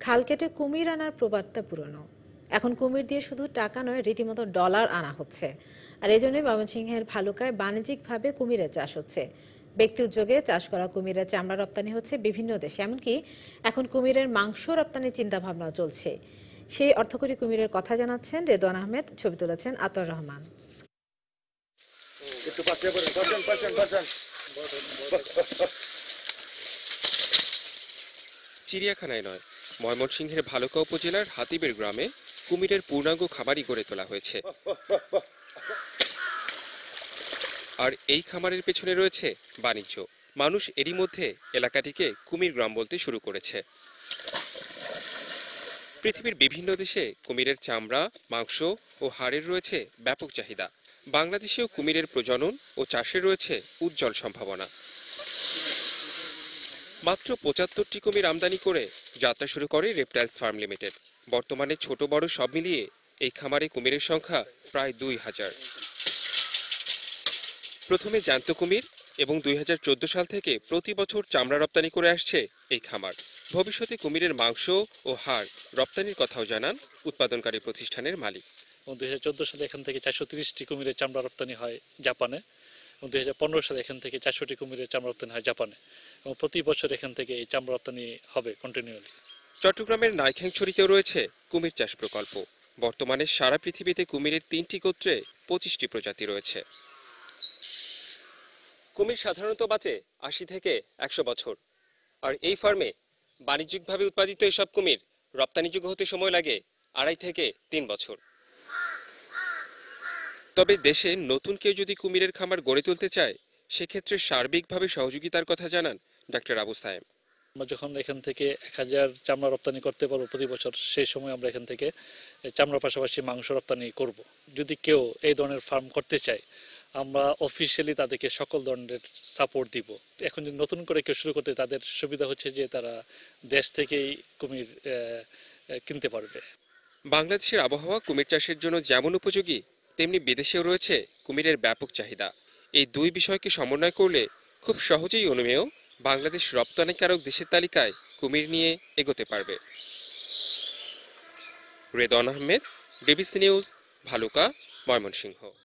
খাল কেটে কুমির আনার প্রবাদটা পুরনো। এখন কুমির দিয়ে শুধু টাকা নয়, রীতিমতো ডলার আনা হচ্ছে। আর এই জন্যই ময়মনসিংহের ভালুকায় বাণিজ্যিকভাবে কুমিরের চাষ হচ্ছে। ব্যক্তি উদ্যোগে চাষ করা কুমিরের চামড়া রপ্তানি হচ্ছে বিভিন্ন দেশে, এমনকি এখন কুমিরের মাংস রপ্তানির চিন্তা ভাবনাও চলছে। সেই অর্থকরী কুমিরের কথা জানাচ্ছেন রেদওয়ান আহমেদ, ছবি তুলেছেন আতর রহমান। চিড়িয়াখানায় নয়, ময়মনসিংহের ভালুকা উপজেলার হাতিবের গ্রামে কুমিরের পূর্ণাঙ্গ খামারই গড়ে তোলা হয়েছে। আর এই খামারের পেছনে রয়েছে বাণিজ্য। মানুষ এরই মধ্যে এলাকাটিকে কুমির গ্রাম বলতে শুরু করেছে। পৃথিবীর বিভিন্ন দেশে কুমিরের চামড়া, মাংস ও হাড়ের রয়েছে ব্যাপক চাহিদা। বাংলাদেশেও কুমিরের প্রজনন ও চাষে রয়েছে উজ্জ্বল সম্ভাবনা। মাত্র ৭৫টি কুমির আমদানি করে যাত্রা শুরু করে রেপটাইলস ফার্ম লিমিটেড। বর্তমানে ছোট বড় সব মিলিয়ে এই খামারে কুমিরের সংখ্যা প্রায় ২,০০০। প্রথমে জ্যান্ত কুমির এবং ২০১৪ সাল থেকে প্রতি বছর চামড়া রপ্তানি করে আসছে এই খামার। ভবিষ্যতে কুমিরের মাংস ও হাড় রপ্তানির কথাও জানান উৎপাদনকারী প্রতিষ্ঠানের মালিক। ২০১৪ সালে এখান থেকে ৪৩০টি কুমিরের চামড়া রপ্তানি হয় জাপানে, এবং ২০১৫ সালে এখান থেকে ৪০০টি কুমিরের চামড়া রপ্তানি হয় জাপানে, এবং প্রতি বছর এখান থেকে এই চামড়া রপ্তানি হবে কন্টিনিউয়ালি। চট্টগ্রামের নাইখ্যাংছড়িতেও রয়েছে কুমির চাষ প্রকল্প। বর্তমানে সারা পৃথিবীতে কুমিরের ৩টি গোত্রে ২৫টি প্রজাতি রয়েছে। কুমির সাধারণত বাঁচে ৮০ থেকে ১০০ বছর। আর এই ফার্মে বাণিজ্যিকভাবে উৎপাদিত এসব কুমির রপ্তানিযোগ্য হতে সময় লাগে ২.৫ থেকে ৩ বছর। তবে দেশে নতুন কেউ যদি কুমিরের খামার গড়ে তুলতে চায়, সেক্ষেত্রে সার্বিকভাবে সহযোগিতার কথা জানান ডাক্তার আবু সায়েম। আমরা যখন এখান থেকে ১,০০০ চামড়া রপ্তানি করতে পারবো প্রতি বছর, সেই সময় আমরা এখান থেকে চামড়ার পাশাপাশি মাংস রপ্তানি করব। যদি কেউ এই ধরনের ফার্ম করতে চায়, আমরা অফিসিয়ালি তাদেরকে সকল ধরনের সাপোর্ট দিব। এখন যদি নতুন করে কেউ শুরু করতে, তাদের সুবিধা হচ্ছে যে তারা দেশ থেকেই কুমির কিনতে পারবে। বাংলাদেশের আবহাওয়া কুমির চাষের জন্য যেমন উপযোগী, তেমনি বিদেশেও রয়েছে কুমিরের ব্যাপক চাহিদা। এই দুই বিষয়কে সমন্বয় করলে খুব সহজেই অনুমেয় বাংলাদেশ রপ্তানিকারক দেশের তালিকায় কুমির নিয়ে এগোতে পারবে। Redwan Ahmed, DBC news, Bhaluka, Mymensingh.